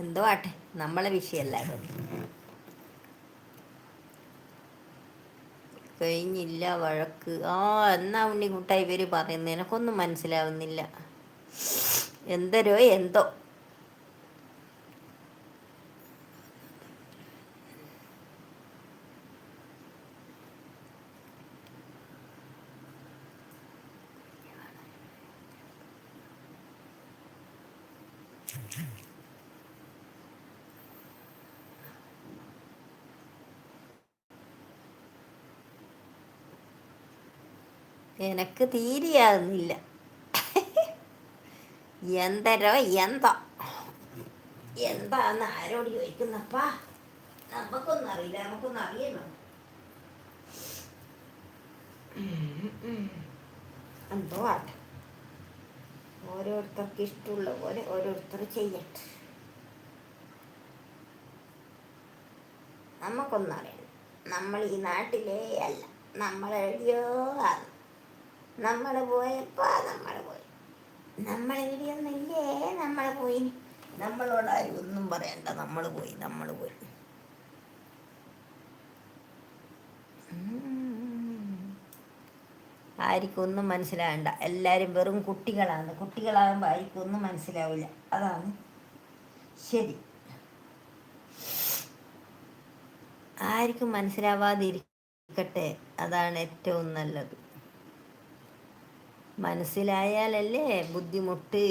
എന്തോ ആട്ടെ, നമ്മളെ വിഷയമല്ല അതൊന്നും. കഴിഞ്ഞില്ല വഴക്ക്. എന്നാ ഉണ്ണിക്കുട്ട ഇവര് പറയുന്നത് എനക്കൊന്നും മനസ്സിലാവുന്നില്ല. എന്തരോ എന്തോ. എനക്ക് തീരെയാകുന്നില്ല. എന്തരോ എന്തോ. എന്താന്ന് ആരോട് ചോദിക്കുന്നപ്പാ? നമുക്കൊന്നും അറിയില്ല, നമുക്കൊന്നും അറിയണം. എന്തോ ആട്ടെ, ഓരോരുത്തർക്ക് ഇഷ്ടമുള്ള പോലെ ഓരോരുത്തർ ചെയ്യട്ടെ. നമുക്കൊന്നും അറിയണം. നമ്മൾ ഈ നാട്ടിലേ അല്ല, നമ്മളെവിടെയോ ആണ്. നമ്മൾ പോയപ്പോ നമ്മൾ പോയി. നമ്മളെവിടെയൊന്നില്ലേ, നമ്മൾ പോയി. നമ്മളോടാരും ഒന്നും പറയണ്ട. നമ്മൾ പോയി, നമ്മൾ പോയി. ആർക്കും ഒന്നും മനസ്സിലാകണ്ട. എല്ലാവരും വെറും കുട്ടികളാണ്. കുട്ടികളാകുമ്പോൾ ആർക്കും ഒന്നും മനസ്സിലാവില്ല. അതാണ് ശരി. ആർക്കും മനസ്സിലാവാതിരിക്കട്ടെ, അതാണ് ഏറ്റവും നല്ലത്. മനസ്സിലായാലല്ലേ ബുദ്ധിമുട്ട്.